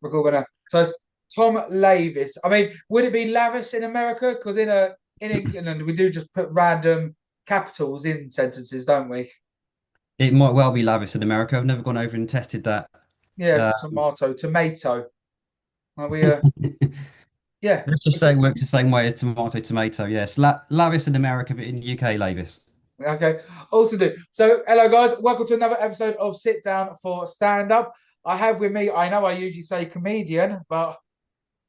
We're all gonna. So it's Tom Lavis. I mean, would it be Lavis in America? Because in England we do just put random capitals in sentences, don't we? It might well be Lavis in America. I've never gone over and tested that. Yeah, Uh, tomato, tomato. Are we? Yeah. let's just It's say it works the same way as tomato, tomato. Yes, Lavis in America, but in the UK, Lavis. okay. Also do. So, hello guys. Welcome to another episode of Sit Down for Stand Up. I have with me. I know I usually say comedian, but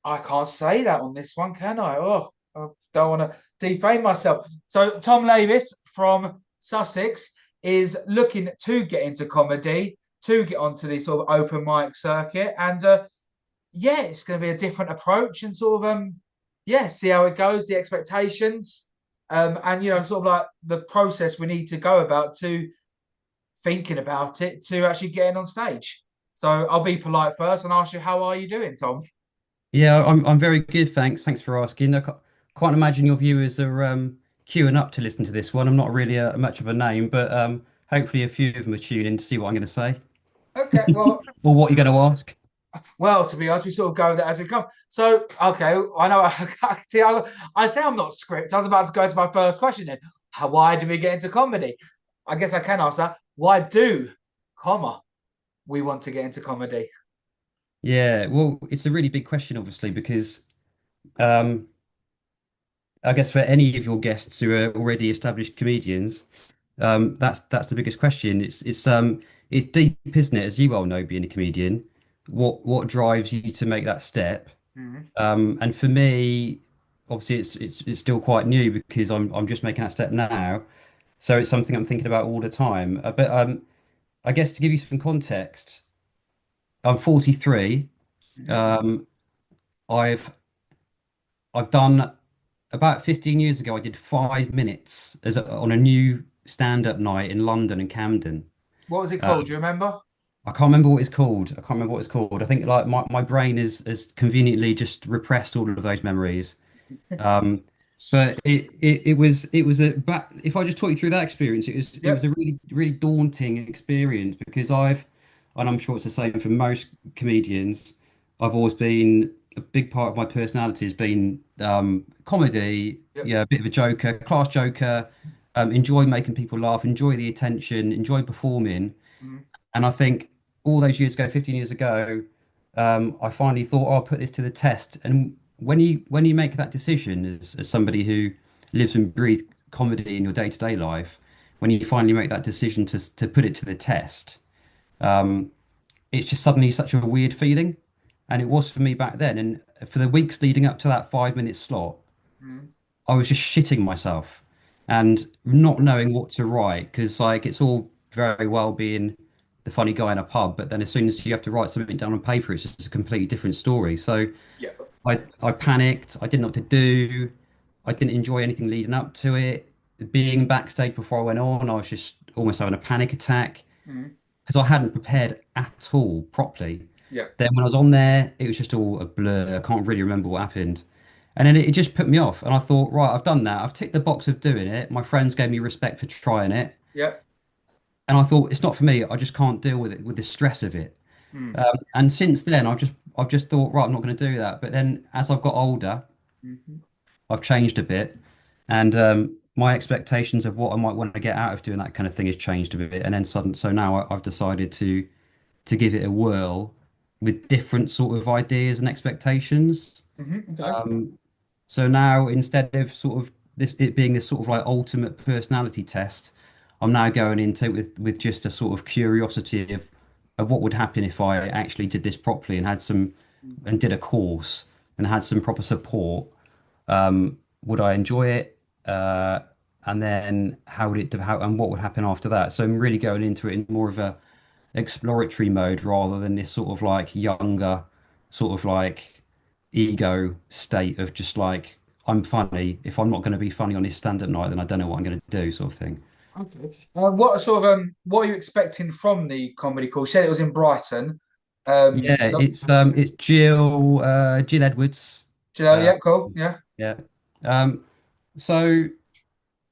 I can't say that on this one, can I? Oh, I don't want to defame myself. So Tom Lavis from Sussex is looking to get into comedy, to get onto the sort of open mic circuit, and yeah, it's going to be a different approach and sort of yeah, see how it goes, the expectations, and sort of like the process we need to go about to thinking about it to actually getting on stage. So I'll be polite first and ask you, how are you doing, Tom? Yeah, I'm very good. Thanks for asking. Can't imagine your viewers are queuing up to listen to this one. I'm not really much of a name, but hopefully a few of them are tuning in to see what I'm going to say Okay, well, or what you're going to ask. Well, to be honest, we sort of go there as we come. So, okay, I know. See, I say I'm not script. I was about to go to my first question then. Why do we get into comedy? I guess I can ask that. Why do, comma, we want to get into comedy? Yeah, well, it's a really big question, obviously, because um, I guess for any of your guests who are already established comedians, that's the biggest question. It's deep, isn't it? As you well know, being a comedian, what drives you to make that step? Mhm. And for me, obviously, it's still quite new because I'm just making that step now. So it's something I'm thinking about all the time. But I guess to give you some context, I'm 43. Mhm. Um, I've I've done about 15 years ago. I did 5 minutes on a new stand-up night in London and Camden. What was it Uh, called? Do you remember? I can't remember what it's called. I can't remember what it's called. I think like my brain is conveniently just repressed all of those memories. Um, but it was a but if I just talk you through that experience, it was Yep. a really daunting experience because and I'm sure it's the same for most comedians. I've always been a big part of my personality has been comedy, Yep. yeah, a bit of a joker, class joker, enjoy making people laugh, enjoy the attention, enjoy performing. Mhm. And I think all those years ago, 15 years ago, I finally thought, oh, I'll put this to the test. And when you make that decision as somebody who lives and breathes comedy in your day-to-day life, when you finally make that decision to put it to the test, um, it's just suddenly such a weird feeling. And it was for me back then. And for the weeks leading up to that 5 minute slot, Mhm. I was just shitting myself and not knowing what to write because like it's all very well being the funny guy in a pub, but then as soon as you have to write something down on paper, it's just a completely different story. So Yep. I panicked. I didn't know what to do. I didn't enjoy anything leading up to it. Being backstage before I went on, I was just almost having a panic attack Mhm. because I hadn't prepared at all properly. Yep. Then when I was on there, it was just all a blur. I can't really remember what happened. And then it just put me off. And I thought, right, I've done that. I've ticked the box of doing it. My friends gave me respect for trying it. Yep. And I thought, it's not for me. I just can't deal with it, with the stress of it. Mhm. And since then, I've just thought, right, I'm not going to do that. But then as I've got older, Mhm. I've changed a bit. And my expectations of what I might want to get out of doing that kind of thing has changed a bit. And then so now I've decided to give it a whirl with different sort of ideas and expectations. Mhm. Okay. So now instead of sort of this it being this sort of like ultimate personality test, I'm now going into it with just a sort of curiosity of what would happen if I actually did this properly and had some and did a course and had some proper support. Would I enjoy it? And then how would it how and what would happen after that? So I'm really going into it in more of a exploratory mode rather than this sort of like younger, sort of like ego state of just like I'm funny. If I'm not going to be funny on this stand-up night, then I don't know what I'm going to do, sort of thing. Okay. What are you expecting from the comedy course? You said it was in Brighton. Yeah, So it's Jill Edwards. Uh, yeah, cool. Yeah. yeah. Um, so a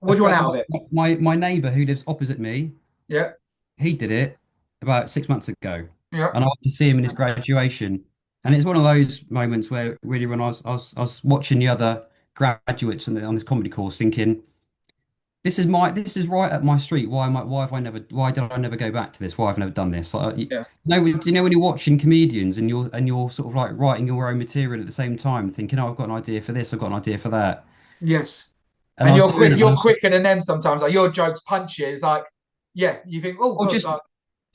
What do you want friend, out of it? my neighbour who lives opposite me, Yeah. he did it about 6 months ago, Yeah. and I went to see him in his graduation. And it's one of those moments where really when I was watching the other graduates on this comedy course thinking, this is right up my street. Why have I never why did I never go back to this? Why have I never done this? Like, Yeah. do you know when you're watching comedians and you're sort of like writing your own material at the same time, thinking, oh, I've got an idea for this, I've got an idea for that. Yes. And I And was you're doing quick. it and I You're was quicker than them sometimes. Like your jokes punch you. It's like, yeah, you think, oh or god, like,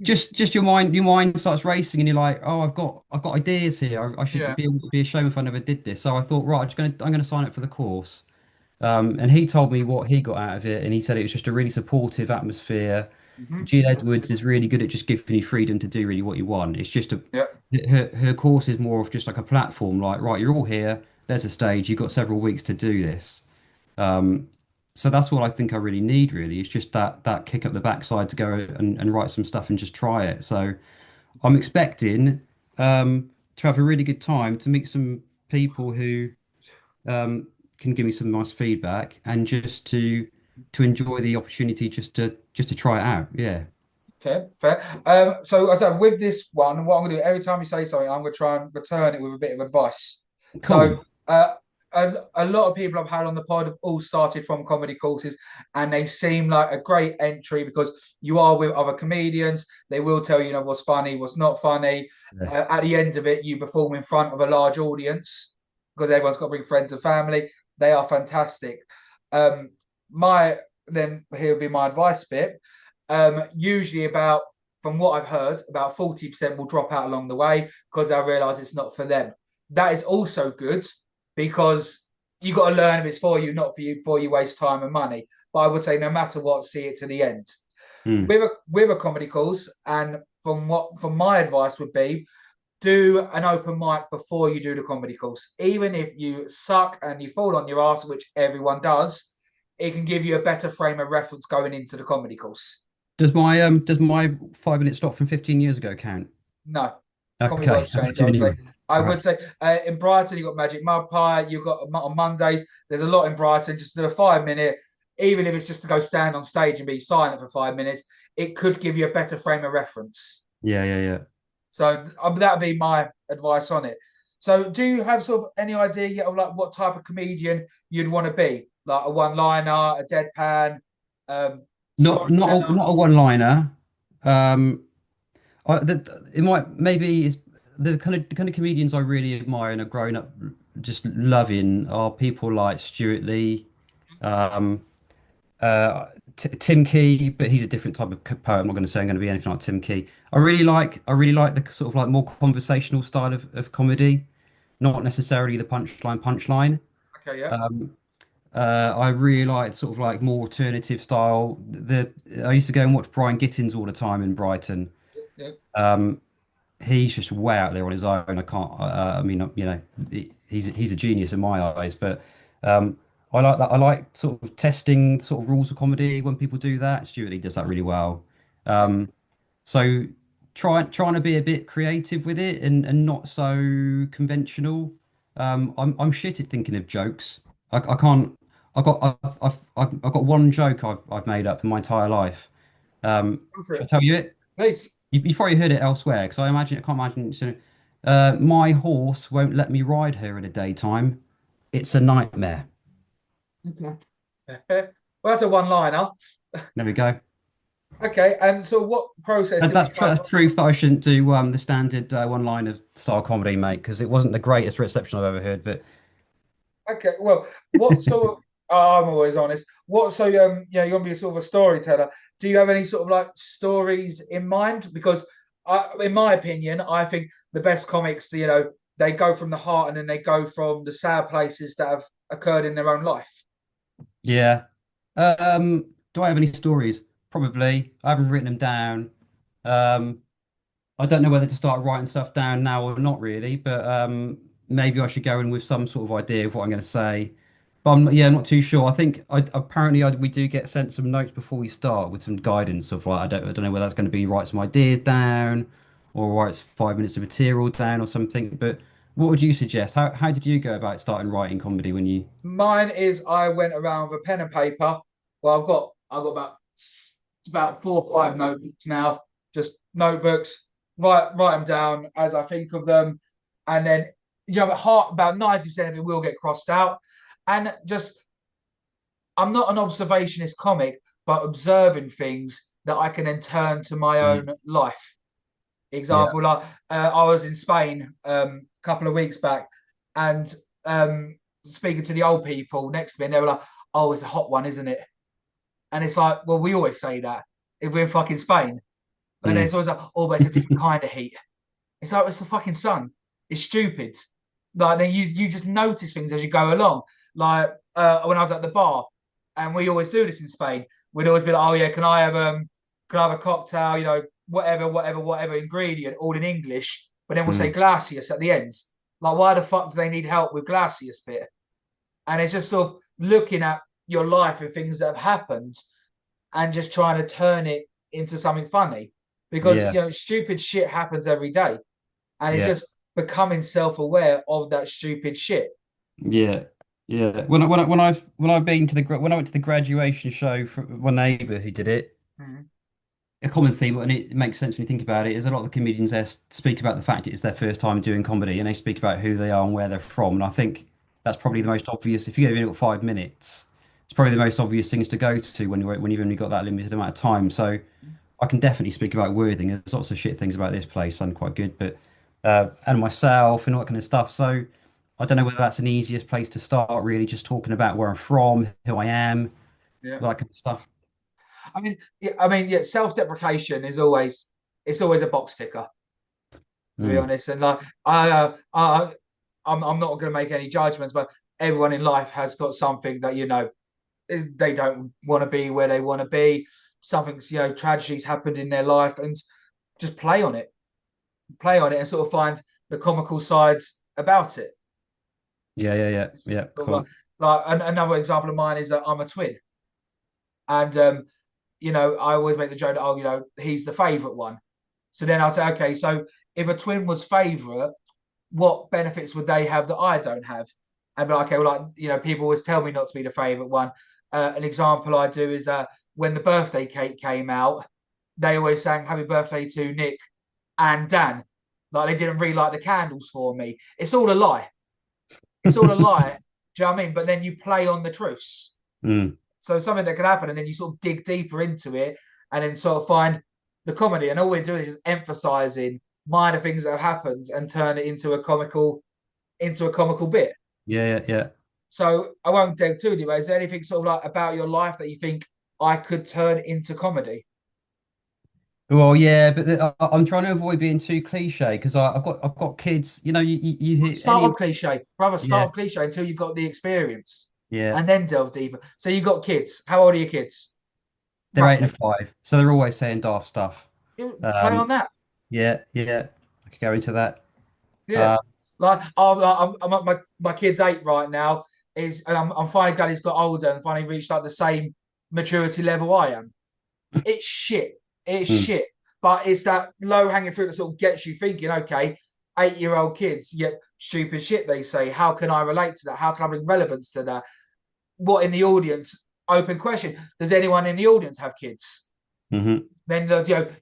just your mind starts racing and you're like, oh, I've got ideas here. I should yeah. be ashamed if I never did this. So I thought, right, I'm gonna sign up for the course. And he told me what he got out of it, and he said it was just a really supportive atmosphere. Hmm. Jill Edwards is really good at just giving you freedom to do really what you want. It's just Yeah. her course is more of just like a platform, like, right, you're all here, there's a stage, you've got several weeks to do this. Um, so that's what I think I really need, really. It's just that kick up the backside to go and write some stuff and just try it. So I'm expecting to have a really good time, to meet some people who um, can give me some nice feedback, and just to enjoy the opportunity just to try it out. Yeah, Okay, fair. So as I said, with this one, what I'm gonna do every time you say something, I'm gonna try and return it with a bit of advice. cool. So a lot of people I've had on the pod have all started from comedy courses, and they seem like a great entry because you are with other comedians. They will tell you, you know, what's funny, what's not funny. Yeah. At the end of it, you perform in front of a large audience because everyone's got to bring friends and family. They are fantastic. Um, my then here will be my advice bit. Usually about from what I've heard, about 40% will drop out along the way because they realise it's not for them. That is also good because you got to learn if it's for you, not for you, before you waste time and money. But I would say no matter what, see it to the end. Mm. With a comedy course, and from my advice would be do an open mic before you do the comedy course. Even if you suck and you fall on your ass, which everyone does, it can give you a better frame of reference going into the comedy course. Does my 5 minute stop from 15 years ago count? No, comedy Okay, world's I got changed. too I would many. say. I Right. would say in Brighton you got Magic Mud Pie. You've got on Mondays. There's a lot in Brighton. Just do a 5 minute, even if it's just to go stand on stage and be silent for 5 minutes. It could give you a better frame of reference. Yeah, yeah, yeah. So that would be my advice on it. So do you have sort of any idea yet of like what type of comedian you'd want to be? Like a one-liner, a deadpan, storyteller? Not a one liner. Um, it might maybe is the kind of comedians I really admire and have grown up just loving are people like Stuart Lee. Um, Uh, Tim Key, but he's a different type of poet. I'm not going to say I'm going to be anything like Tim Key. I really like the sort of like more conversational style of comedy, not necessarily the punchline. Okay, yeah, Um, I really like sort of like more alternative style. I used to go and watch Brian Gittins all the time in Brighton. yeah, Um, he's just way out there on his own. I can't. I mean, you know, he's a genius in my eyes. But um, I like that. I like sort of testing sort of rules of comedy when people do that. Stuart Lee does that really well. yeah. Um, so trying to be a bit creative with it and not so conventional. I'm shit at thinking of jokes. I can't. I've got one joke I've made up in my entire life. Go for Should I it, tell you it? please. You've probably heard it elsewhere because I can't imagine. So, my horse won't let me ride her in the daytime. It's a nightmare. Okay. Well, that's a one-liner. There we go. Okay, and so what process did we come? That's proof that I shouldn't do the standard one line of style comedy, mate, because it wasn't the greatest reception I've ever heard. But Okay, well, what sort of? I'm always honest. What so yeah, you want to be a sort of a storyteller? Do you have any sort of like stories in mind? Because in my opinion, I think the best comics, you know, they go from the heart and then they go from the sad places that have occurred in their own life. yeah, do I have any stories? Probably. I haven't written them down. Um, I don't know whether to start writing stuff down now or not really, but maybe I should go in with some sort of idea of what I'm going to say. But yeah, I'm not too sure. We do get sent some notes before we start with some guidance of like I don't know whether that's going to be write some ideas down or write 5 minutes of material down or something. But what would you suggest? How did you go about starting writing comedy when you? Mine is I went around with a pen and paper. Well, I've got about 4 or 5 notebooks now, just notebooks. Write them down as I think of them, and then heart about 90% of it will get crossed out, and just I'm not an observationist comic, but observing things that I can then turn to my Mm. own life. Yeah. Example, like I was in Spain a couple of weeks back, and speaking to the old people next to me, and they were like, "Oh, it's a hot one, isn't it?" And it's like, well, we always say that if we're in fucking Spain, and then it's Mm. always like, "Oh, but it's a different kind of heat." It's like it's the fucking sun. It's stupid. Like then you just notice things as you go along. Like when I was at the bar, and we always do this in Spain. We'd always be like, "Oh yeah, can I have a cocktail? Whatever ingredient, all in English." But then we'll say Mm. glacius at the end. Like, why the fuck do they need help with glacius bit? And it's just sort of looking at your life and things that have happened, and just trying to turn it into something funny. Because Yeah. stupid shit happens every day, and it's Yeah. just becoming self-aware of that stupid shit. Yeah. Yeah. When I've been to when I went to the graduation show for my neighbour who did it, Mhm. a common theme, and it makes sense when you think about it, is a lot of the comedians there speak about the fact it's their first time doing comedy, and they speak about who they are and where they're from. And I think that's probably the most obvious. If you've only got 5 minutes, it's probably the most obvious things to go to when you've only got that limited amount of time. So I can definitely speak about Worthing. There's lots of shit things about this place and quite good, but and myself and all that kind of stuff. So I don't know whether that's an easiest place to start, really, just talking about where I'm from, who I am, Yeah. all that kind of stuff. Yeah, self-deprecation is always it's always a box ticker, to be Mm. honest. And like I'm not going to make any judgments, but everyone in life has got something that they don't want to be where they want to be. Something's tragedies happened in their life, and just play on it, and sort of find the comical sides about it. Yeah, yeah, yeah, It's yeah. sort of like, Cool. another example of mine is that I'm a twin, and I always make the joke that he's the favourite one. So then I'll say, okay, so if a twin was favourite, what benefits would they have that I don't have? And be like, okay, well, like people always tell me not to be the favourite one. An example I do is that when the birthday cake came out, they always sang "Happy Birthday" to Nick and Dan. Like they didn't relight the candles for me. It's all a lie. It's all a lie. Do you know what I mean? But then you play on the truths. Mm. So something that can happen, and then you sort of dig deeper into it, and then sort of find the comedy. And all we're doing is just emphasizing minor things that have happened and turn it into a comical bit. Yeah, yeah, yeah. So I won't dig too deep. But is there anything sort of like about your life that you think I could turn into comedy? Well, yeah, but I'm trying to avoid being too cliche because I've got kids. You know, you hear Start any off cliche, brother. Start yeah, off cliche until you've got the experience, yeah. and then delve deeper. So you got kids. How old are your kids, They're 8 and roughly? 5, so they're always saying daft stuff. You play on Um, that. yeah, yeah. I could go into that. Yeah, Uh, like I'm at my kid's 8 right now. And I'm finally glad he's got older and finally reached like the same maturity level I am. It's shit. It's mm, shit. But it's that low hanging fruit that sort of gets you thinking. Okay, 8-year-old kids, yep, stupid shit. They say, how can I relate to that? How can I bring relevance to that? What in the audience? Open question. Does anyone in the audience have kids? hmm. Then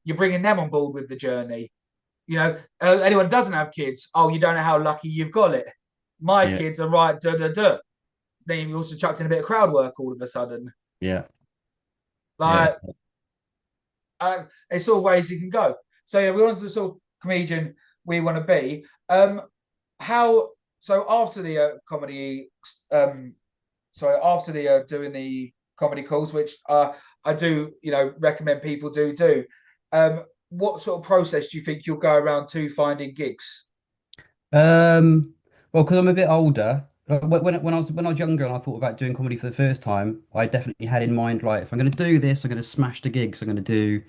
you're bringing them on board with the journey. Anyone who doesn't have kids, oh, you don't know how lucky you've got it. My Yeah, kids are right, duh, duh, duh. Then you also chucked in a bit of crowd work all of a sudden. yeah, yeah. Like, it's all ways you can go. So, yeah, we want the sort of comedian we want to be. How, so after the comedy, after the doing the comedy calls, which I do, recommend people do, what sort of process do you think you'll go around to finding gigs? Well, because I'm a bit older. When I was younger and I thought about doing comedy for the first time, I definitely had in mind like if I'm going to do this, I'm going to smash the gigs. I'm going to do,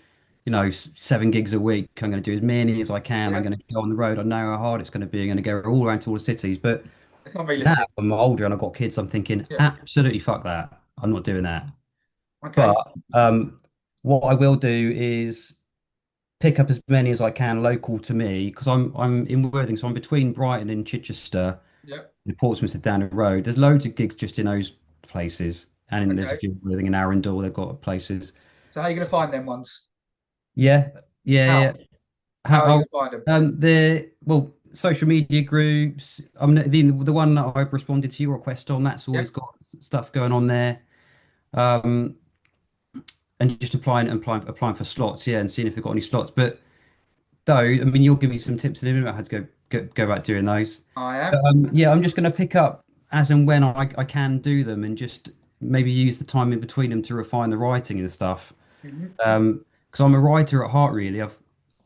7 gigs a week. I'm going to do as many as I can. I'm Yeah, going to go on the road. I know how hard it's going to be. I'm going to go all around to all the cities. But it's not now realistic. I'm older and I've got kids. I'm thinking Yeah. absolutely fuck that. I'm not doing that. But Okay. what I will do is pick up as many as I can local to me because I'm in Worthing, so I'm between Brighton and Chichester. Yeah. The Portsmouth is down the road. There's loads of gigs just in those places, and there's a Okay. few in Worthing and Arundel. They've got places. So how are you going to So, find them ones? yeah, yeah, How? yeah. How are you How going to find them? the well? social media groups. I mean, the one that I've responded to your request on, that's Yeah, always got stuff going on there. Um, and just applying for slots, yeah, and seeing if they've got any slots. But though, I mean, you'll give me some tips in a minute about how to go about doing those. I But am. yeah, I'm just going to pick up as and when I can do them, and just maybe use the time in between them to refine the writing and stuff. Mhm. Because I'm a writer at heart, really.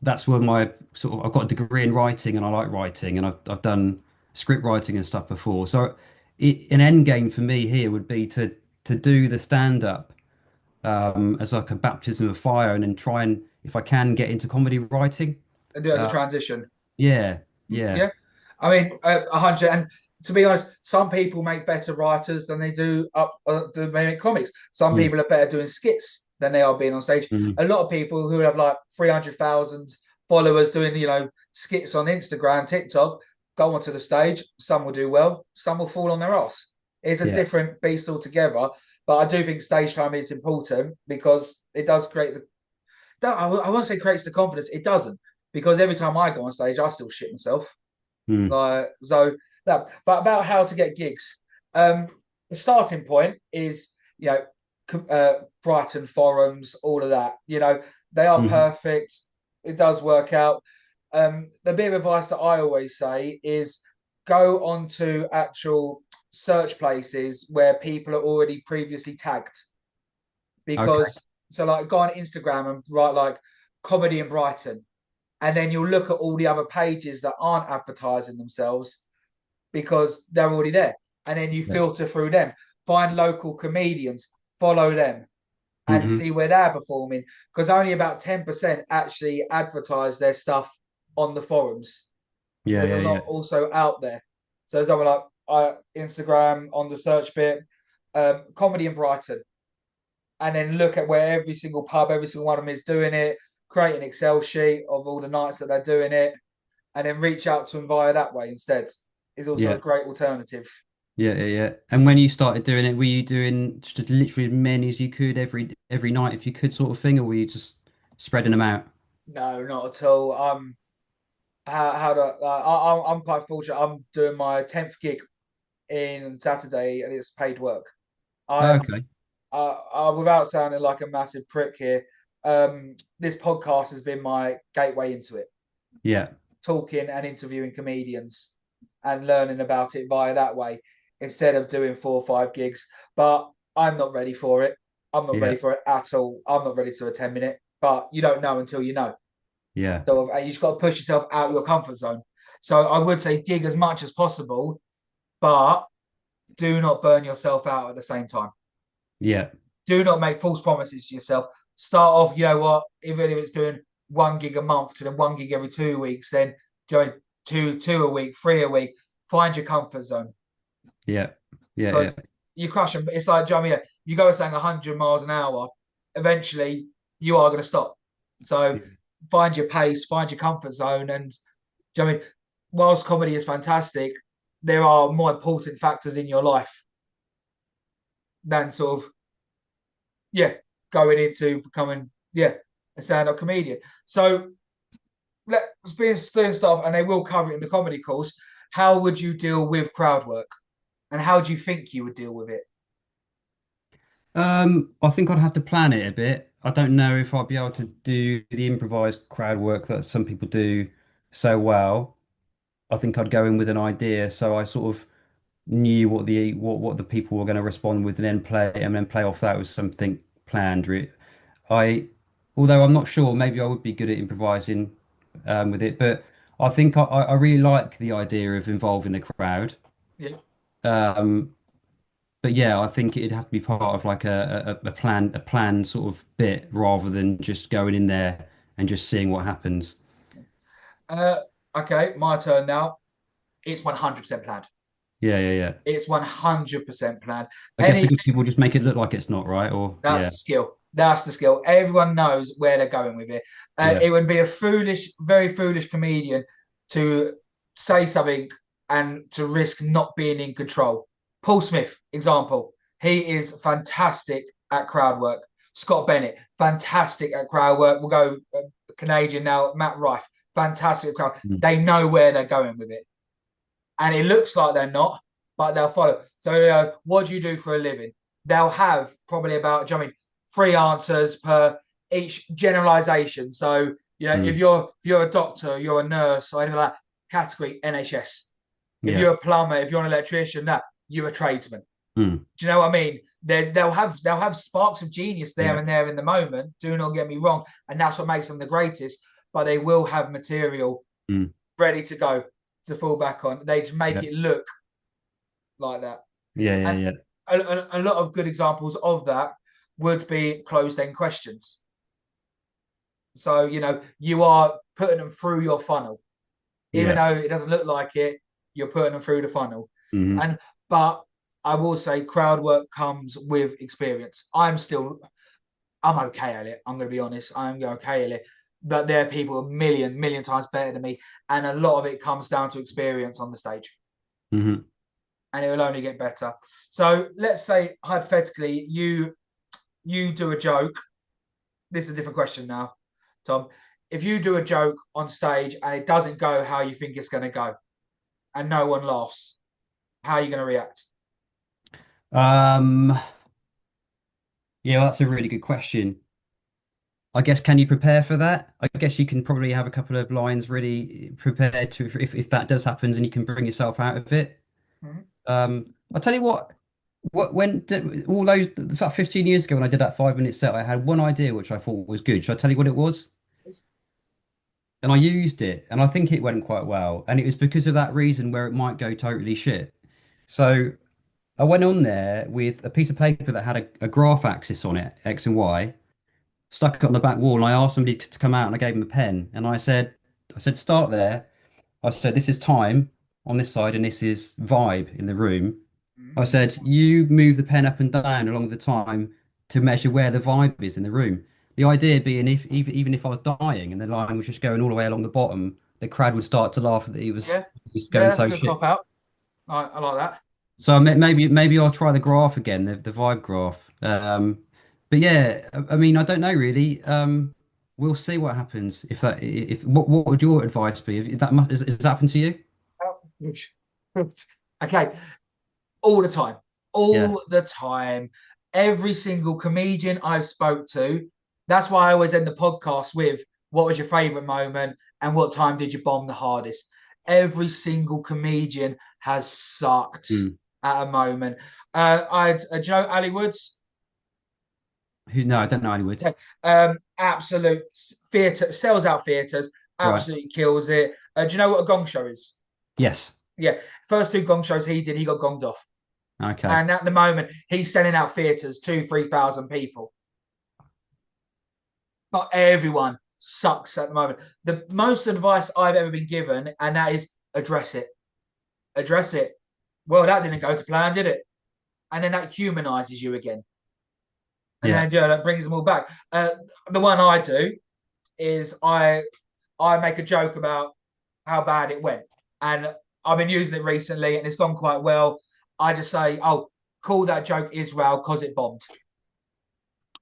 That's where my I've got a degree in writing, and I like writing, and I've done script writing and stuff before. So an end game for me here would be to do the stand up as like a baptism of fire, and then try and, if I can, get into comedy writing. And do it as a Uh, transition. yeah, yeah. Yeah, I mean, 100. And to be honest, some people make better writers than they do do they make comics. Some Mm, people are better doing skits than they are being on stage. mm, A lot of people who have like 300,000 followers doing skits on Instagram, TikTok, go onto the stage. Some will do well, some will fall on their ass. It's a yeah. different beast altogether. But I do think stage time is important because it does create the. I won't say creates the confidence. It doesn't, because every time I go on stage, I still shit myself. Mm, Like so that, but about how to get gigs. Um, the starting point is Brighton forums, all of that. They are mhm. perfect. It does work out. The bit of advice that I always say is go onto actual search places where people are already previously tagged, Okay. because so like go on Instagram and write like comedy in Brighton, and then you'll look at all the other pages that aren't advertising themselves because they're already there. And then you Yeah. filter through them, find local comedians, follow them, and Hmm. see where they're performing. Because only about 10% actually advertise their stuff on the forums. Yeah, There's a yeah, yeah. lot also out there. So something like Instagram on the search bit, comedy in Brighton, and then look at where every single pub, every single one of them is doing it, create an Excel sheet of all the nights that they're doing it, and then reach out to them via that way instead. Is also a Yeah. great alternative. Yeah, yeah, yeah. And when you started doing it, were you doing just literally as many as you could every night if you could, sort of thing, or were you just spreading them out? No, not at all. How do I'm quite fortunate. I'm doing my 10th gig in Saturday, and it's paid work. I'm Okay. without sounding like a massive prick here. This podcast has been my gateway into it, Yeah. talking and interviewing comedians and learning about it via that way instead of doing 4 or 5 gigs. But I'm not ready for it. I'm not ready Yeah. for it at all. I'm not ready to attend it. But you don't know until you know. Yeah. So you just got to push yourself out of your comfort zone. So I would say gig as much as possible, but do not burn yourself out at the same time. Yeah. Do not make false promises to yourself. Start off, you know what, even if it's doing 1 gig a month to then 1 gig every 2 weeks, then join two a week, three a week. Find your comfort zone, Yeah. Yeah. Yeah. because you crush them. It's like, do you know what I mean? You go saying 100 miles an hour, eventually you are going to stop. So Yeah. find your pace, find your comfort zone. And do you know what I mean? Whilst comedy is fantastic, there are more important factors in your life than sort of, yeah, going into becoming, yeah, a stand-up comedian. So let's be doing stuff, and they will cover it in the comedy course. How would you deal with crowd work, and how do you think you would deal with it? I think I'd have to plan it a bit. I don't know if I'd be able to do the improvised crowd work that some people do so well. I think I'd go in with an idea, so I sort of knew what the people were going to respond with, and then play off that with something planned. I, although I'm not sure, maybe I would be good at improvising with it, but I think I really like the idea of involving the crowd. Yeah. Um, but yeah, I think it'd have to be part of like a plan sort of bit, rather than just going in there and just seeing what happens. Uh, okay, my turn now. It's 100% planned. Yeah, yeah, yeah. It's 100% planned. I guess the Any good people just make it look like it's not, right? Or That's yeah, the skill. That's the skill. Everyone knows where they're going with it. yeah, It would be a foolish, very foolish comedian to say something and to risk not being in control. Paul Smith, example. He is fantastic at crowd work. Scott Bennett, fantastic at crowd work. We'll go Canadian now. Matt Rife, fantastic crowd. Mm. They know where they're going with it, and it looks like they're not, but they'll follow. So, what do you do for a living? They'll have probably about, do you know what I mean, three answers per each generalization. So, if Mm. you're a doctor, you're a nurse, or anything like that, category NHS. If Yeah. you're a plumber, if you're an electrician, that you're a tradesman. Mm. Do you know what I mean? They'll have sparks of genius there Yeah. and there in the moment. Do not get me wrong, and that's what makes them the greatest. But they will have material Mm. ready to go to fall back on. They just make Yeah. it look like that. Yeah. Yeah. And Yeah. a lot of good examples of that would be closed end questions. So, you are putting them through your funnel, even Yeah. though it doesn't look like it, you're putting them through the funnel. Hmm. But I will say crowd work comes with experience. I'm okay at it. I'm going to be honest. I'm okay at it. But there are people a million times better than me. And a lot of it comes down to experience on the stage. Hmm. And it will only get better. So let's say hypothetically you do a joke. This is a different question now, Tom. If you do a joke on stage and it doesn't go how you think it's going to go, and no one laughs, how are you going to react? Um, yeah, well, that's a really good question. I guess can you prepare for that? I guess you can probably have a couple of lines really prepared to if that does happen and you can bring yourself out of it. Mhm. I'll tell you what all those about 15 years ago when I did that 5 minute set, I had one idea which I thought was good. Should I tell you what it was? And I used it, and I think it went quite well. And it was because of that reason where it might go totally shit. So I went on there with a piece of paper that had a graph axis on it, X and Y, stuck it on the back wall, and I asked somebody to come out, and I gave him a pen, and I said, start there. I said, this is time on this side, and this is vibe in the room. Mhm. I said, you move the pen up and down along the time to measure where the vibe is in the room. The idea being, if even if I was dying and the line was just going all the way along the bottom, the crowd would start to laugh that Yeah, he was yeah, going that's a so good shit. cop out. I like that. So maybe I'll try the graph again, the vibe graph. But yeah, I mean, I don't know really. We'll see what happens if what would your advice be if that has happened to you? Okay, all the time, Yeah, all the time. Every single comedian I've spoke to. That's why I always end the podcast with, "What was your favorite moment, and what time did you bomb the hardest?" Every single comedian has sucked mm. at a moment. Do you know Ali Woods? Who? No, I don't know anyone. Okay. Absolute theatre, sells out theatres, Right. absolutely kills it. Do you know what a gong show is? Yes. Yeah, first two gong shows he did, he got gonged off. Okay. And at the moment, he's selling out theatres, 3,000 people. Not everyone sucks at the moment. The most advice I've ever been given, and that is address it. Address it. Well, that didn't go to plan, did it? And then that humanizes you again. And Yeah. then that brings them all back. The one I do is I make a joke about how bad it went. And I've been using it recently and it's gone quite well. I just say, oh, call that joke Israel because it bombed.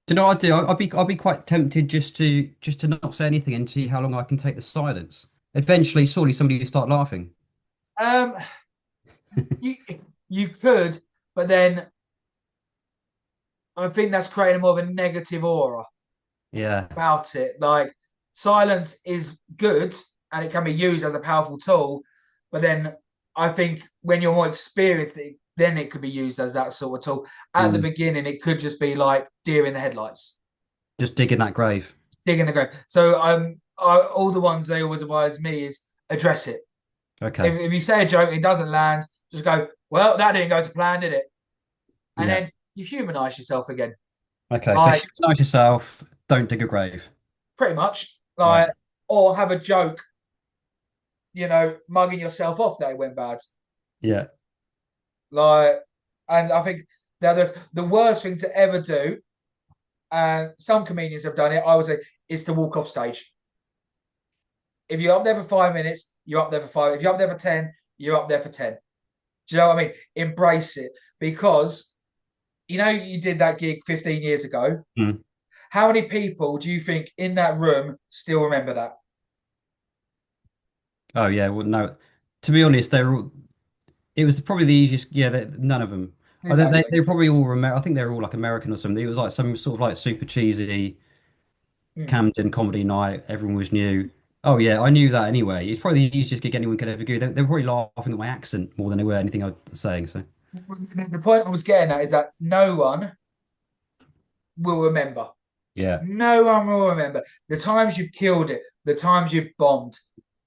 Do you know what I'd do? I'd be quite tempted just to not say anything and see how long I can take the silence. Eventually, surely somebody will start laughing. Um, you you could, but then I think that's creating more of a negative aura Yeah. about it. Like silence is good and it can be used as a powerful tool, but then I think when you're more experienced, then it could be used as that sort of tool. At the Mm. beginning, it could just be like deer in the headlights, Just digging that grave. digging the grave. So all the ones they always advise me is address it. Okay. If you say a joke, it doesn't land, just go, well, that didn't go to plan, did it? And Yeah. then you humanize yourself again. Okay. So Like humanize yourself. Don't dig a grave. pretty much. Right. Like or have a joke, mugging yourself off that it went bad. Yeah. Like and I think that there's the worst thing to ever do, and some comedians have done it, I would say, is to walk off stage. If you're up there for 5 minutes, you're up there for five. If you're up there for 10, you're up there for 10. Do you know what I mean? Embrace it because you did that gig 15 years ago. Mm. How many people do you think in that room still remember that? Oh yeah, well no. To be honest, they were all, it was probably the easiest. Yeah, none of them. Exactly. They probably all remember. I think they were all like American or something. It was like some sort of like super cheesy Hmm. Camden comedy night. Everyone was new. Oh yeah, I knew that anyway. It's probably the easiest gig anyone could ever do. They were probably laughing at my accent more than they were anything I was saying. So The point I was getting at is that no one will remember. yeah, No one will remember the times you've killed it, the times you've bombed.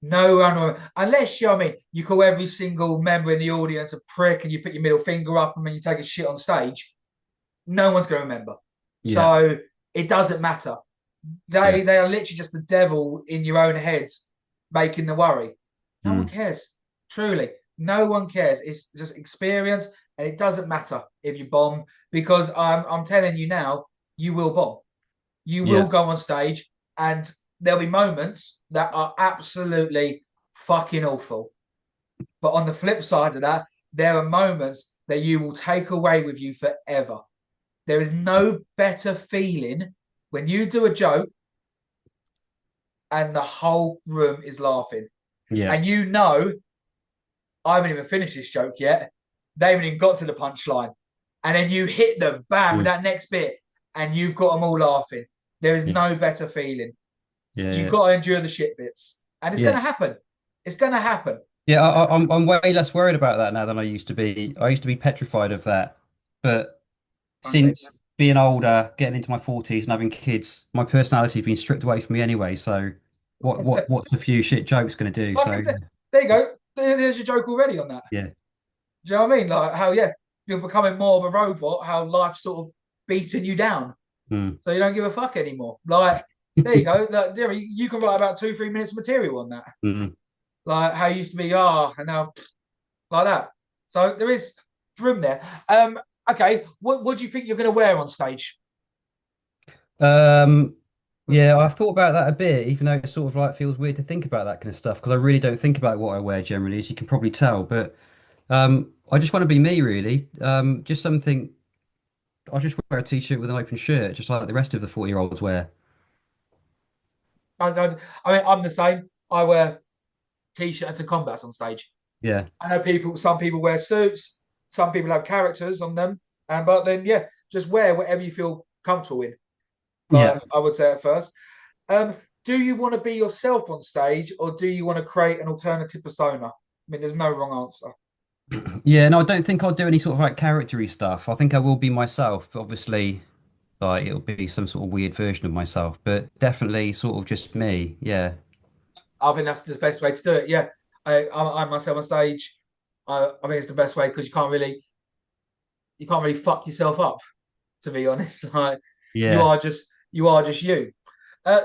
No one will, unless you, I mean, you call every single member in the audience a prick and you put your middle finger up and then you take a shit on stage. No one's going to remember. yeah, So it doesn't matter. yeah, They are literally just the devil in your own head making the worry. No one mm, cares. Truly, no one cares. It's just experience, and it doesn't matter if you bomb because I'm telling you now, you will bomb. You will yeah, go on stage, and there'll be moments that are absolutely fucking awful. But on the flip side of that, there are moments that you will take away with you forever. There is no better feeling when you do a joke and the whole room is laughing. yeah, And you know, I haven't even finished this joke yet. They haven't even got to the punchline. And then you hit them, bam, with mm, that next bit, and you've got them all laughing. There is yeah, no better feeling. yeah, You've yeah. got to endure the shit bits. And it's going Yeah. to happen. It's going to happen. Yeah, I'm way less worried about that now than I used to be. I used to be petrified of that, but Okay. since being older, getting into my 40s and having kids, my personality's been stripped away from me anyway. So what's a few shit jokes gonna do? So There you go. There's your joke already on that. yeah, Do you know what I mean? Like how, yeah, you're becoming more of a robot, how life's sort of beating you down. mm. So you don't give a fuck anymore. Like, there you go. Like, there, you can write about 2, 3 minutes of material on that. Mm. Like how it used to be, and now like that. So there is room there. Okay, what do you think you're going to wear on stage? Um, yeah, I've thought about that a bit, even though it sort of like feels weird to think about that kind of stuff because I really don't think about what I wear generally, as you can probably tell. But I just want to be me, really. Just something. I just wear a t-shirt with an open shirt, just like the rest of the 40-year-olds wear. I mean, I'm the same. I wear t-shirts and combats on stage. Yeah, I know people. Some people wear suits. Some people have characters on them. And but then yeah, just wear whatever you feel comfortable in. yeah. Like I would say at first. Um, do you want to be yourself on stage, or do you want to create an alternative persona? I mean, there's no wrong answer. Yeah, no, I don't think I'll do any sort of like charactery stuff. I think I will be myself, but obviously, like it'll be some sort of weird version of myself, but definitely sort of just me. Yeah, I think that's the best way to do it. Yeah, I myself on stage. I think it's the best way because you can't really fuck yourself up. To be honest, like yeah. you are just you.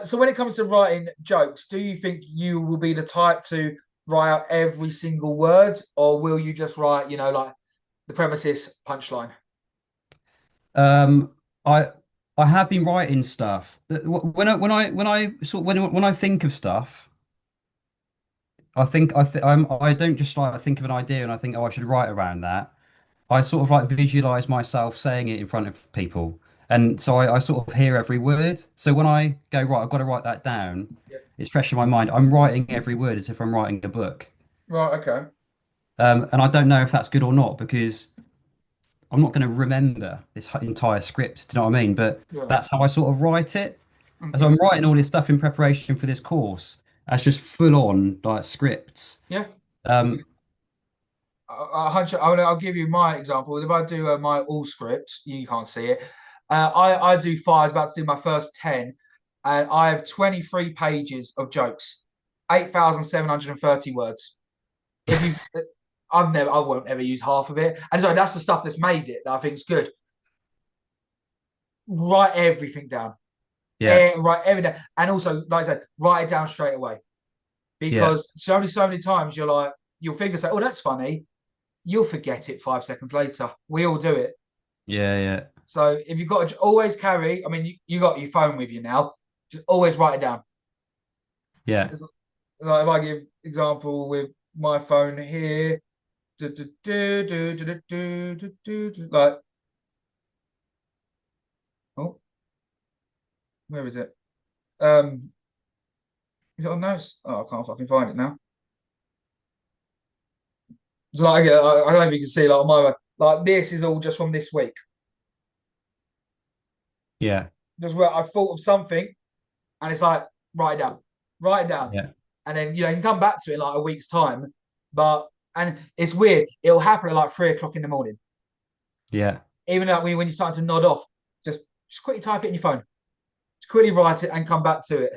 So when it comes to writing jokes, do you think you will be the type to write out every single word, or will you just write, like the premises punchline? Um, I I have been writing stuff. When I think of stuff, I don't just like think of an idea and I think, oh, I should write around that. I sort of like visualize myself saying it in front of people. And so I sort of hear every word. So when I go, right, I've got to write that down, Yeah. it's fresh in my mind. I'm writing every word as if I'm writing a book. Right. Okay. And I don't know if that's good or not because I'm not going to remember this entire script. Do you know what I mean? But Yeah. that's how I sort of write it. As Okay. I'm writing all this stuff in preparation for this course, as just full on like scripts. Yeah. Um, I'll give you my example. If I do my all script, you can't see it. I do five. I was about to do my first 10, and I have 23 pages of jokes, 8,730 words. If you, I won't ever use half of it. And no, that's the stuff that's made it that I think is good. Write everything down. yeah, Write everything down. And also, like I said, write it down straight away yeah, because so many times you'll think, say, oh, that's funny. You'll forget it 5 seconds later. We all do it. yeah, yeah, So if you've got to always carry, I mean, you got your phone with you now, just always write it down. yeah. It's like if I give example with my phone here, like, oh, where is it? Is it on notes? Oh, I can't fucking find it now. It's like I don't know if you can see like on my like this is all just from this week. Yeah. Just where I thought of something and it's like write it down, Yeah. and then you can come back to it in like a week's time. But and it's weird, it'll happen at like 3 o'clock in the morning. Yeah. Even like when you're starting to nod off, just quickly type it in your phone, just quickly write it and come back to it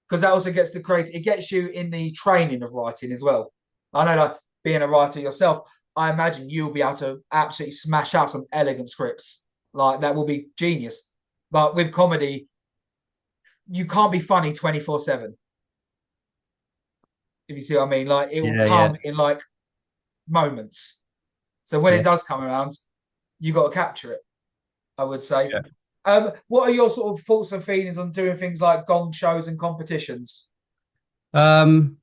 because that also gets the creative. It gets you in the training of writing as well. I know, like being a writer yourself, I imagine you'll be able to absolutely smash out some elegant scripts. Like that will be genius. But with comedy, you can't be funny 24/7. If you see what I mean, like it will Yeah. Yeah. come in like moments. So when it Yeah. does come around, you got to capture it. I would say. Yeah. What are your sort of thoughts and feelings on doing things like gong shows and competitions? Um,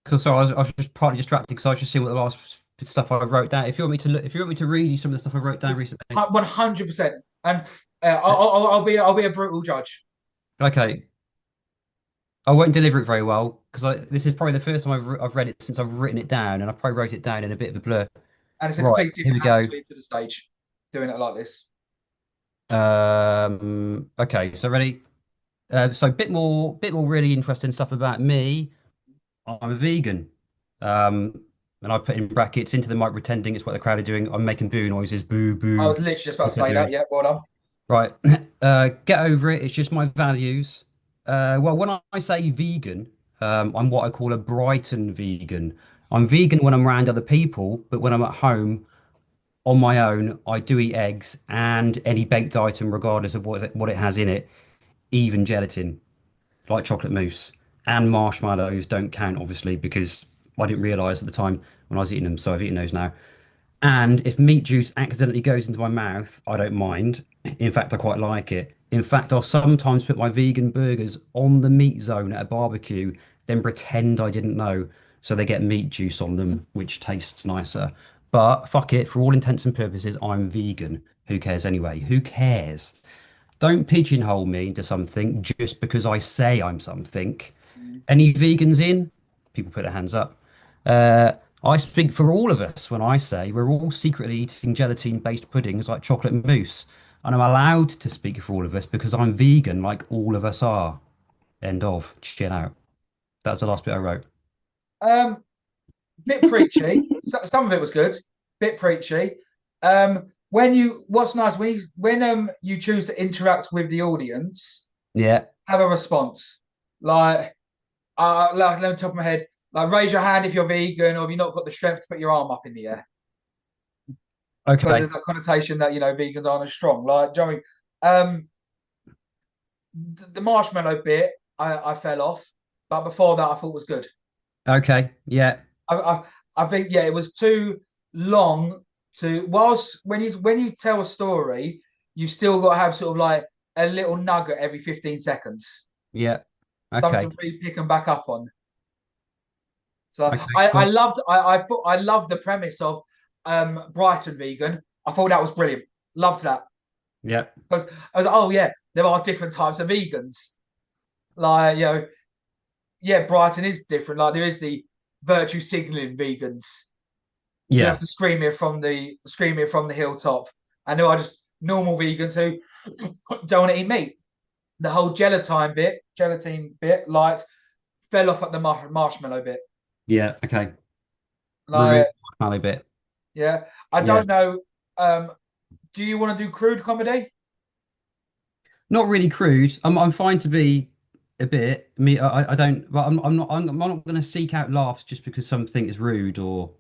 because I was just partly distracted because I was just seeing what the last stuff I wrote down. If you want me to look, if you want me to read you some of the stuff I wrote down recently. 100%. And I'll be a brutal judge. Okay. I won't deliver it very well because this is probably the first time I've read it since I've written it down, and I probably wrote it down in a bit of a blur. And it's a Right, complete here we different go. atmosphere to the stage doing it like this. Okay, so ready? So bit more really interesting stuff about me. I'm a vegan. And I put in brackets into the mic pretending it's what the crowd are doing. I'm making boo noises, boo, I boo. was literally just about to What's that say that. doing? Yeah, well done. Right. Get over it. It's just my values. Well, when I say vegan, I'm what I call a Brighton vegan. I'm vegan when I'm around other people, but when I'm at home on my own, I do eat eggs and any baked item, regardless of what it has in it, even gelatin, like chocolate mousse and marshmallows don't count, obviously, because I didn't realize at the time when I was eating them, so I've eaten those now. And if meat juice accidentally goes into my mouth, I don't mind. In fact, I quite like it. In fact, I'll sometimes put my vegan burgers on the meat zone at a barbecue, then pretend I didn't know. So they get meat juice on them, which tastes nicer. But fuck it, for all intents and purposes, I'm vegan. Who cares anyway? Who cares? Don't pigeonhole me into something just because I say I'm something. Mm. Any vegans in? People put their hands up. Uh, I speak for all of us when I say we're all secretly eating gelatin-based puddings like chocolate mousse. And I'm allowed to speak for all of us because I'm vegan like all of us are. End of. Chill out. That's the last bit I wrote. Um, Bit preachy. Some of it was good. Bit preachy. What's nice when you choose to interact with the audience, Yeah. have a response. Like, let me top of my head. Like, raise your hand if you're vegan or if you've not got the strength to put your arm up in the air. Because Okay. there's a connotation that vegans aren't as strong. Like, do you know what I mean? The marshmallow bit, I fell off, but before that, I thought was good. Okay. Yeah. I, I, I think it was too long to whilst when you tell a story, you still got to have sort of like a little nugget every 15 seconds, Yeah. something Okay. to really pick them back up on. So Okay. I Cool. loved I loved the premise of Brighton vegan. I thought that was brilliant. Loved that Yeah. because I was like, oh yeah, there are different types of vegans. Like yeah, Brighton is different. Like there is the virtue signaling vegans who have Yeah. to scream it from the hilltop, and there are just normal vegans who don't want to eat meat. The whole gelatin bit, like fell off at the marshmallow bit. Yeah. Okay. Remove Like, the marshmallow bit. yeah, I Yeah. don't know. Do you want to do crude comedy? Not really crude. I'm fine to be a bit. Me, I don't. But I'm not going to seek out laughs just because something is rude, or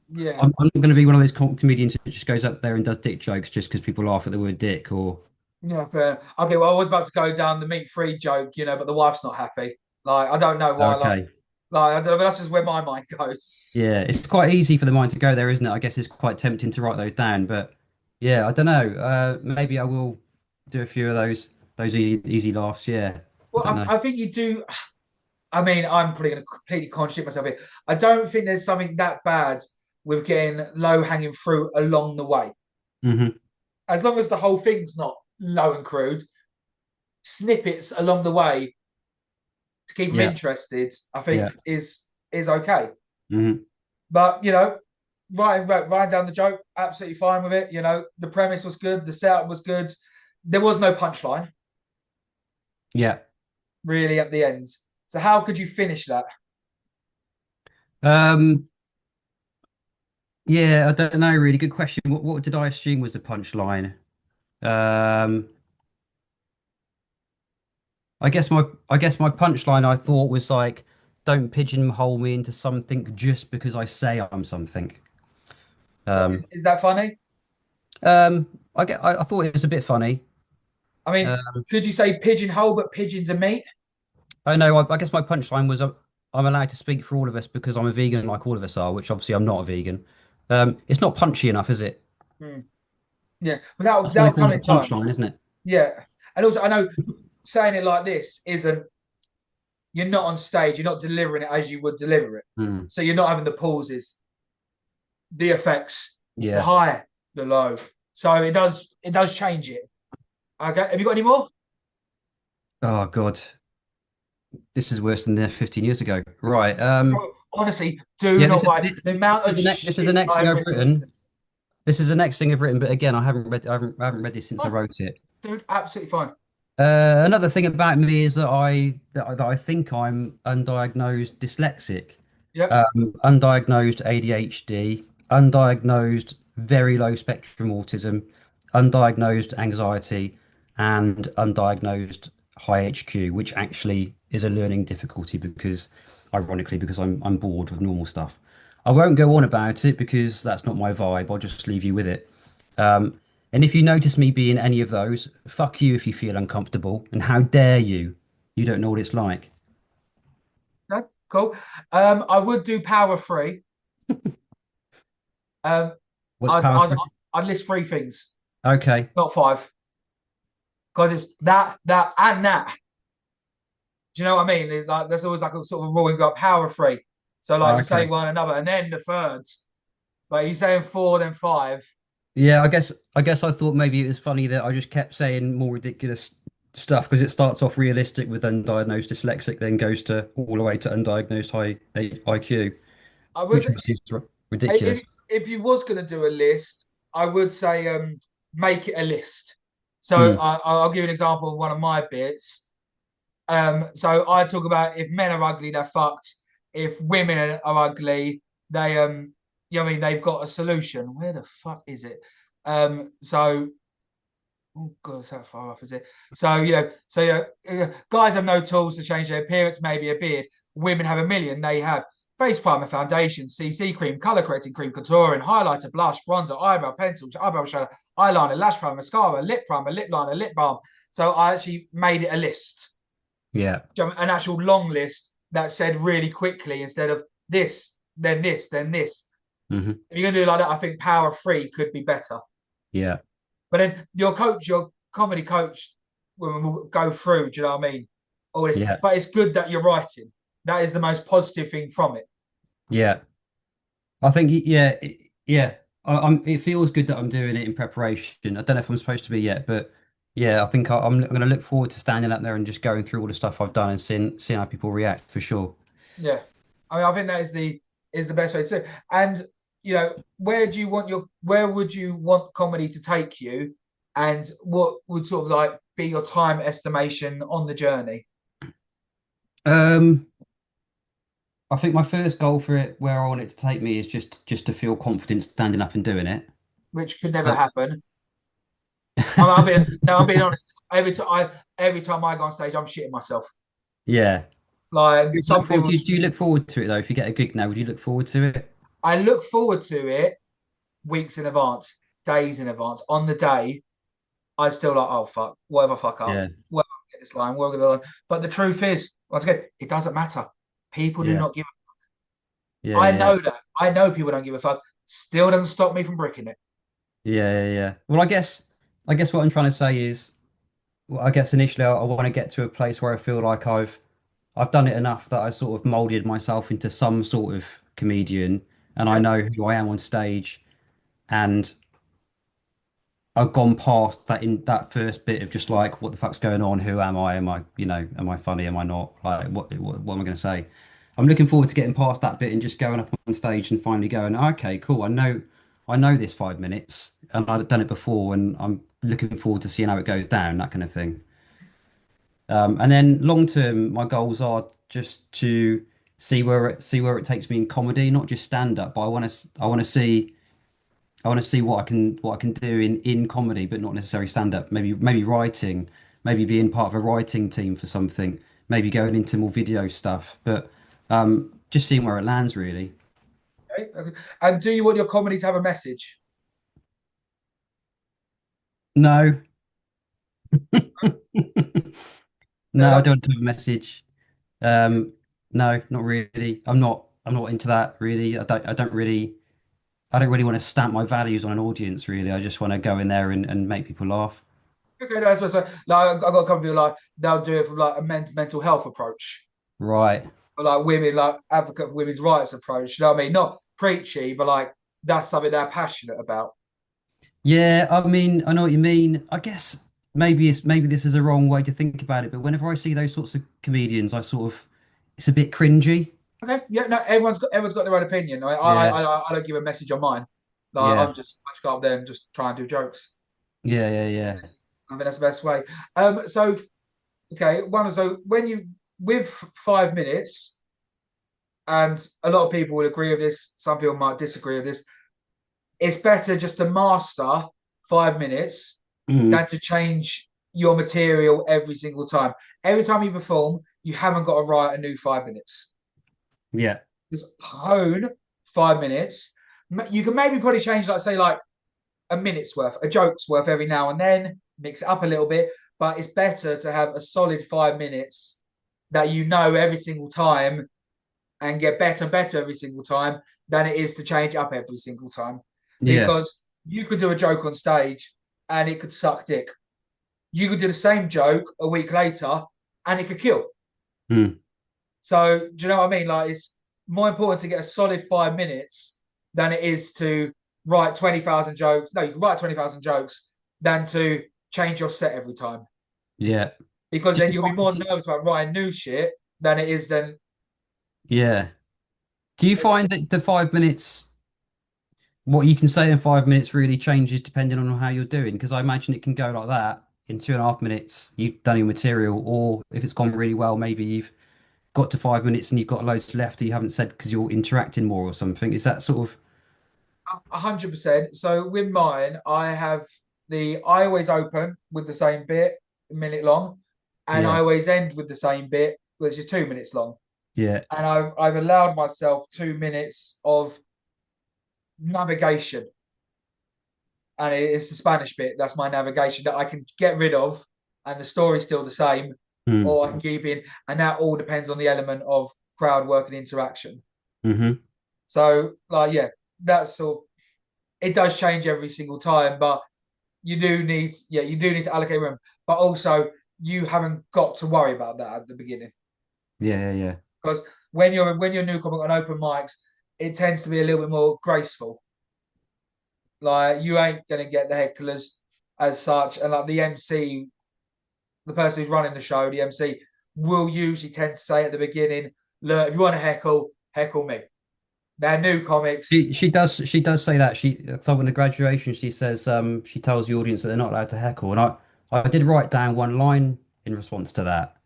Yeah, I'm not going to be one of those comedians who just goes up there and does dick jokes just because people laugh at the word dick. Or yeah, fair. Okay, well, I was about to go down the meat-free joke, but the wife's not happy. Like, I don't know why. okay, I don't know, but that's just where my mind goes. yeah, it's quite easy for the mind to go there, isn't it? I guess it's quite tempting to write those down, but yeah, I don't know. Maybe I will do a few of those easy laughs. Yeah, I Well, don't know. I think you do. I mean, I'm probably going to completely contradict myself here. I don't think there's something that bad with getting low hanging fruit along the way. Hmm. As long as the whole thing's not low and crude, snippets along the way to keep them Yeah, interested, I yeah. think is okay. Hmm. But writing down the joke, absolutely fine with it. The premise was good, the setup was good. There was no punchline Yeah. really at the end. So how could you finish that? Um, yeah, I don't know really. Good question. What did I assume was the punchline? Um, I guess my punchline I thought was like, don't pigeonhole me into something just because I say I'm something. Is, Um, is that funny? um, I thought it was a bit funny. I mean, Uh, could you say pigeonhole, but pigeons are meat? I know. I guess my punchline was I'm allowed to speak for all of us because I'm a vegan, like all of us are, which obviously I'm not a vegan. It's not punchy enough, is it? Hmm. Yeah, but that'll That's why they that'll call come it a in time. punchline, isn't it? Yeah, and also I know saying it like this isn't. You're not on stage. You're not delivering it as you would deliver it. Hmm. So you're not having the pauses, the effects, the Yeah. high, the low. So it does change it. Okay, have you got any more? Oh God, this is worse than the 15 years ago. Right. Bro, honestly, do Yeah. not write the amount This is of the shit next thing I've I've written. written. This is the next thing I've written, but again, I haven't read this since I Fine, wrote it. dude, absolutely fine. Another thing about me is that I think I'm undiagnosed dyslexic, Yep. undiagnosed ADHD, undiagnosed very low spectrum autism, undiagnosed anxiety, and undiagnosed high HQ, which actually is a learning difficulty because, ironically, because I'm bored of normal stuff. I won't go on about it because that's not my vibe. I'll just leave you with it. And if you notice me being any of those, fuck you if you feel uncomfortable, and how dare you? You don't know what it's like. No, cool. I would do power free. Um, What's I'd power I'd free? I'd list three things, Okay, not five, because it's that, and that. Do you know what I mean? There's like there's always like a sort of rule you got power free. So like you say okay. one another, and then the thirds. But you saying four, then five. Yeah, I guess I thought maybe it was funny that I just kept saying more ridiculous stuff because it starts off realistic with undiagnosed dyslexic, then goes to all the way to undiagnosed high IQ, I which would obviously is if ridiculous. if you was gonna do a list, I would say make it a list. So Hmm. I'll give you an example of one of my bits. So I talk about if men are ugly, they're fucked. If women are ugly, they you know what I mean they've got a solution. Where the fuck is it? So oh god, it's that far off, is it? Guys have no tools to change their appearance, maybe a beard. Women have a million. They have face primer, foundation, CC cream, color correcting cream, contouring, highlighter, blush, bronzer, eyebrow, pencil, eyebrow shadow, eyeliner, lash primer, mascara, lip primer, lip liner, lip balm. So I actually made it a list, Yeah. an actual long list that said really quickly instead of this, then this, then this. Hmm. If you're gonna do it like that, I think power free could be better. Yeah. But then your coach, your comedy coach, will go through. Do you know what I mean? All this, Yeah. but it's good that you're writing. That is the most positive thing from it. Yeah. I think, yeah. It feels good that I'm doing it in preparation. I don't know if I'm supposed to be yet, but yeah, I think I'm going to look forward to standing up there and just going through all the stuff I've done and seeing how people react for sure. Yeah, I mean, I think that is the best way to do it. And where would you want comedy to take you, and what would sort of like be your time estimation on the journey, Um, I think my first goal for it, where I want it to take me, is just to feel confident standing up and doing it. which could never But happen. I'm being no, I'm being honest. Every time I go on stage, I'm shitting myself. yeah, Like do you look some forward, people, do you look forward to it though? If you get a gig now, would you look forward to it? I look forward to it weeks in advance, days in advance. On the day, I still like, oh fuck, whatever fuck up, Yeah, well, get this line, we're gonna line. But the truth is, once again, it doesn't matter. People do yeah, not give. yeah, I yeah, know that. I know people don't give a fuck. Still doesn't stop me from bricking it. yeah. Well, I guess what I'm trying to say is, well, I guess initially I want to get to a place where I feel like I've done it enough that I sort of molded myself into some sort of comedian, and I Yeah, know who I am on stage, and I've gone past that in that first bit of just like, what the fuck's going on? Who am I? Am I funny? Am I not? Like, what am I going to say? I'm looking forward to getting past that bit and just going up on stage and finally going, okay, cool. I know this 5 minutes and I've done it before, and I'm looking forward to seeing how it goes down, that kind of thing. And then long term, my goals are just to see where it takes me in comedy, not just stand up, but I want to see what I can do in comedy, but not necessarily stand up. Maybe writing, maybe being part of a writing team for something, maybe going into more video stuff, but just seeing where it lands really. Okay? Okay. And do you want your comedy to have a message? No, No, no, I no. don't have a message. Um, no, not really. I'm not into that really. I don't really want to stamp my values on an audience really. I just want to go in there and make people laugh. Okay, no, that's what so. Like, I've got a couple of people like they'll do it from like a mental health approach, Right. or like women, like advocate for women's rights approach. You know what I mean? Not preachy, but like that's something they're passionate about. Yeah, I mean, I know what you mean. I guess maybe this is a wrong way to think about it, but whenever I see those sorts of comedians, I sort of it's a bit cringy. Okay, yeah, no, everyone's got their own opinion. Yeah, I don't give a message on mine. Like yeah, I just go up there and just try and do jokes. yeah. I think that's the best way. So okay, so when you with 5 minutes, and a lot of people will agree with this. Some people might disagree with this. It's better just to master 5 minutes Mm, than to change your material every single time. Every time you perform, you haven't got to write a new 5 minutes. yeah, Just hone 5 minutes. You can maybe probably change, like say, like a minute's worth, a joke's worth every now and then, mix it up a little bit. But it's better to have a solid 5 minutes that you know every single time and get better and better every single time than it is to change up every single time. yeah. Because you could do a joke on stage and it could suck dick. You could do the same joke a week later and it could kill. Mm, So do you know what I mean? Like it's more important to get a solid 5 minutes than it is to write 20,000 jokes. No, you can write 20,000 jokes than to change your set every time. yeah. Because Do then you you'll be find, more nervous about writing new shit than it is then. yeah. Do you find that the 5 minutes, what you can say in 5 minutes really changes depending on how you're doing? Because I imagine it can go like that in 2.5 minutes, you've done your material, or if it's gone really well, maybe you've got to 5 minutes and you've got loads left that you haven't said because you're interacting more or something. Is that sort of 100%. So with mine, I always open with the same bit, a minute long, and I yeah, always end with the same bit, which is 2 minutes long. yeah, And I've allowed myself 2 minutes of navigation, and it's the Spanish bit. That's my navigation that I can get rid of, and the story's still the same, mm, or I can keep in, and that all depends on the element of crowd work and interaction. mm-hmm, So, like, yeah, that's sort. It does change every single time, but you do need to allocate room, but also you haven't got to worry about that at the beginning yeah. because when you're newcomer on open mics, it tends to be a little bit more graceful. Like you ain't gonna get the hecklers as such, and like the MC, the person who's running the show, the MC will usually tend to say at the beginning, "Look, if you want to heckle, heckle me." They're new comics. She does say that so in the graduation she says she tells the audience that they're not allowed to heckle, and I did write down one line in response to that,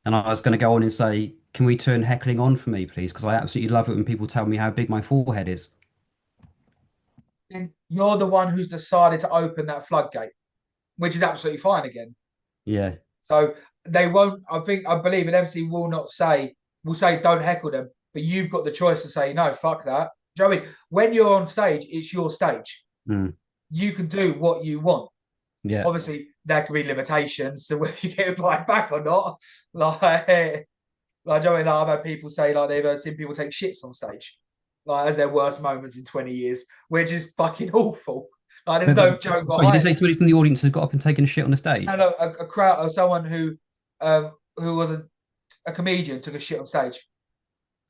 and I was going to go on and say, can we turn heckling on for me, please? Because I absolutely love it when people tell me how big my forehead is. And you're the one who's decided to open that floodgate, which is absolutely fine again. Yeah, So they won't. I believe an MC will say don't heckle them, but you've got the choice to say no, fuck that. Do you know what I mean? When you're on stage, it's your stage. mm, You can do what you want. yeah. Obviously, there can be limitations to whether you get invited back or not. Like, do you know what I mean? Like, I've had people say like they've seen people take shits on stage, like as their worst moments in 20 years, which is fucking awful. Like, there's no joke Sorry, you did behind say it. somebody from the audience has got up and taken a shit on the And stage. a crowd of someone who was a comedian took a shit on stage.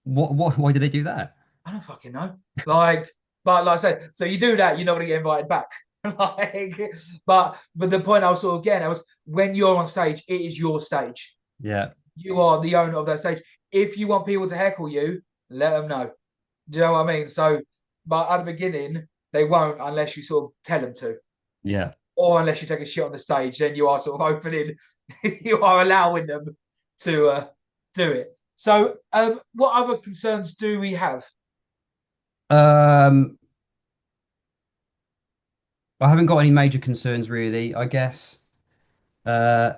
Why did they do that? I don't fucking know. Like, but like I said, so you do that, you're not gonna get invited back. Like, but the point I was sort of getting, I was when you're on stage, it is your stage. Yeah, You are the owner of that stage. If you want people to heckle you, let them know. Do you know what I mean? So, but at the beginning, they won't unless you sort of tell them to, Yeah. or unless you take a shit on the stage, then you are sort of opening, you are allowing them to do it. So, what other concerns do we have? Um, I haven't got any major concerns really. I guess uh,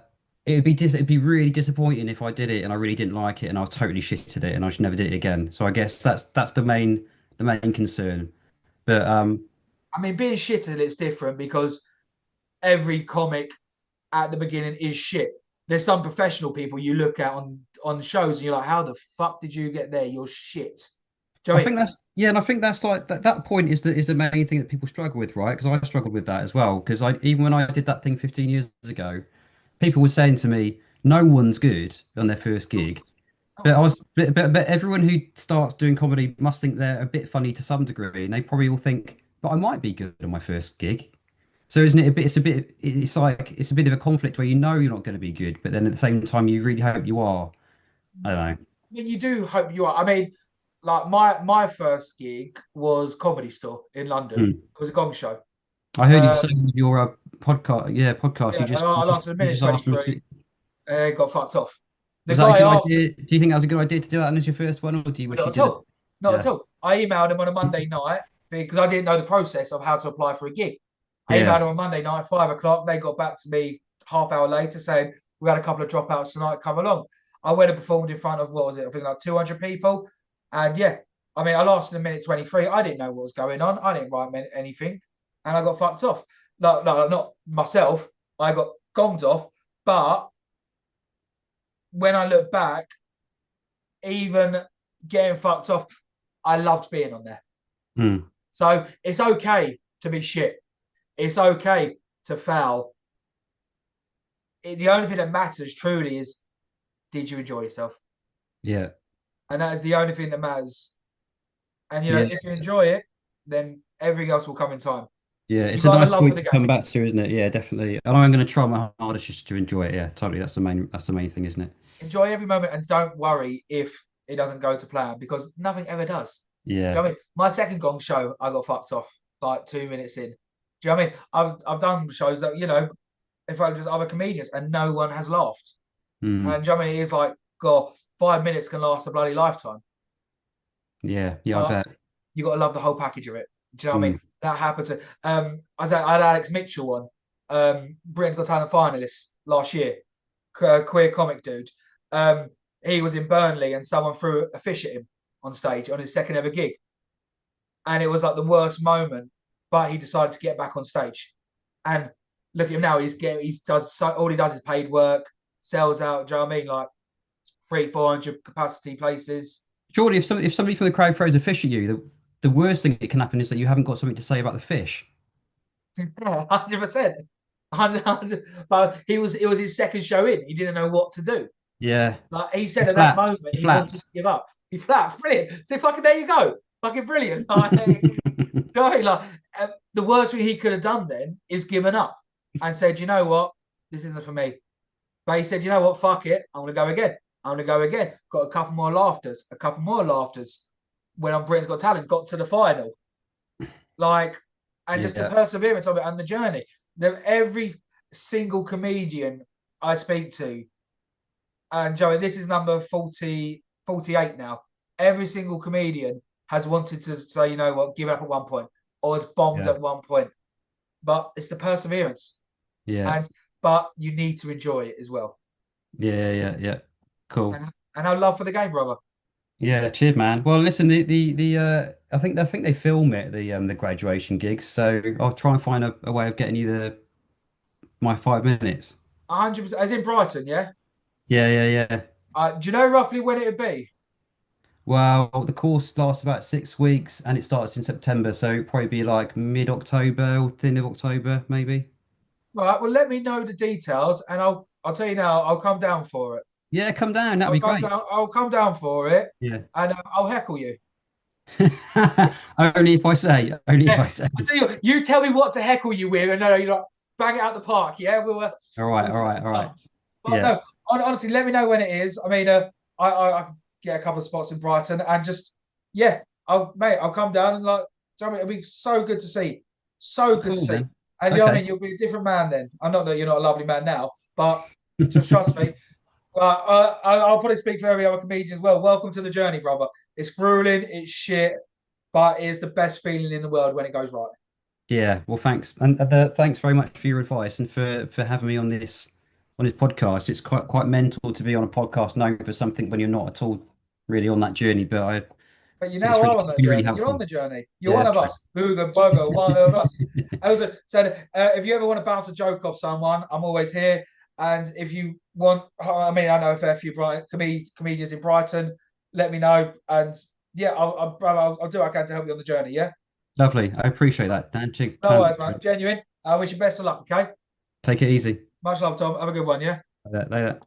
it'd be really disappointing if I did it and I really didn't like it and I was totally shit at it and I just never did it again. So I guess that's the main concern. But I mean, being shit at it's different because every comic at the beginning is shit. There's some professional people you look at on shows and you're like, how the fuck did you get there? You're shit. Do you know I what I mean? think that's yeah, and I think that's like that point is the main thing that people struggle with, right? Because I struggled with that as well. Because I even when I did that thing 15 years ago, people were saying to me, "No one's good on their first gig." But Oh, but everyone who starts doing comedy must think they're a bit funny to some degree, and they probably all think, "But I might be good on my first gig." So isn't it a bit? It's like it's a bit of a conflict where you know you're not going to be good, but then at the same time you really hope you are. I don't know. I mean, you do hope you are. I mean, like my first gig was Comedy Store in London. Hmm. It was a gong show. I heard you Uh, saying with your podcast, yeah, podcast. yeah, and I lasted a You minute just asked them. 23. Got fucked off. The Was that a guy good after, idea? Do you think that was a good idea to do that as your first one, or do you wish not you at did it? all. Not at Yeah, all. I emailed him on a Monday night because I didn't know the process of how to apply for a gig. I emailed yeah, him on Monday night, 5 o'clock. They got back to me half hour later saying, we had a couple of dropouts tonight, come along. I went and performed in front of, what was it? I think like 200 people. And yeah, I mean, I lasted a minute 23. I didn't know what was going on. I didn't write anything. And I got fucked off. No, not myself. I got gonged off. But when I look back, even getting fucked off, I loved being on there. hmm. So it's okay to be shit. It's okay to foul. The only thing that matters truly is, did you enjoy yourself? Yeah, And that is the only thing that matters. And yeah, if you enjoy it, then everything else will come in time. yeah. You It's a got to have nice a love for point the to game. come back to, isn't it? Yeah, definitely. And I'm going to try my hardest just to enjoy it. Yeah, totally. That's the main thing, isn't it? Enjoy every moment and don't worry if it doesn't go to plan because nothing ever does. Do you Yeah. know what I mean? My second gong show, I got fucked off like 2 minutes in. Do you know what I mean? I've done shows that, if I just other comedians and no one has laughed. Hmm. And do you know what I mean? It's like, God, 5 minutes can last a bloody lifetime. Yeah, yeah. I But bet. you got to love the whole package of it. Do you know what I Hmm. mean? That happened to I had Alex Mitchell on, Britain's Got Talent finalist last year, queer comic dude. Um, he was in Burnley and someone threw a fish at him on stage on his second ever gig, and it was like the worst moment. But he decided to get back on stage, and look at him now. He's does so, all he does is paid work, sells out. Do you know what I mean? Like 300-400 capacity places. Surely, if somebody from the crowd throws a fish at you, the worst thing that can happen is that you haven't got something to say about the fish. Yeah, 100%. 100. But it was his second show in. He didn't know what to do. Yeah. Like he He said at that flapped. moment, He he wanted to flapped. give up. He flapped. Brilliant. So fucking there you go. Fucking brilliant. Like, the worst thing he could have done then is given up and said, you know what, this isn't for me. But he said, you know what, fuck it. I'm gonna go again. I'm gonna go again. Got a couple more laughters. A couple more laughters. When on Britain's Got Talent, got to the final. Like, and just the Yeah. perseverance of it and the journey. Every single comedian I speak to, and Joey, this is number 48 now. Every single comedian has wanted to say, you know what, give up at one point, or has bombed Yeah. at one point. But it's the perseverance. Yeah. And but you need to enjoy it as well. Yeah. Yeah. Yeah. Cool. And our love for the game, brother. Yeah, cheers, man. Well, listen, I think they film it, the graduation gigs, so I'll try and find a way of getting you my 5 minutes. 100%. As in Brighton, yeah? Yeah, yeah, yeah. Do you know roughly when it'd be? Well, the course lasts about 6 weeks and it starts in September, so it'll probably be like mid-October or the end of October, maybe. Right, well, let me know the details and I'll tell you now, I'll come down for it. Yeah, come down, that'd be great. I'll come down for it Yeah. and I'll heckle you. Only if I say, only if I Yeah. say. I tell you, you tell me what to heckle you with, and no, you're like bang it out the park. Yeah, we'll All right, we'll all see right, all right. But Yeah. no, honestly, let me know when it is. I mean, I can get a couple of spots in Brighton and just yeah, I'll come down and like, do you know what I mean? It'll be so good to see, so good to Cool see. then. And you know what I Okay. mean? You'll be a different man then. I'm not that you're not a lovely man now, but just trust me. I'll probably speak for every other comedian as well. Welcome to the journey, brother. It's grueling, it's shit, but it's the best feeling in the world when it goes right. Yeah, well, thanks, and thanks very much for your advice and for having me on this podcast. It's quite mental to be on a podcast known for something when you're not at all really on that journey. But But you it's now are on that really journey. You're on helpful. the journey. You're Yeah, one that's of true. us. Booga bugger, one of us. I also said, if you ever want to bounce a joke off someone, I'm always here. And if you want, I mean, I know a fair few comedians in Brighton. Let me know, and yeah, I'll do what I can to help you on the journey. Yeah, Lovely. I appreciate that, Dan. no worries, man. Genuine. I wish you best of luck. Okay, Take it easy. much love, Tom. Have a good one. Yeah. Later.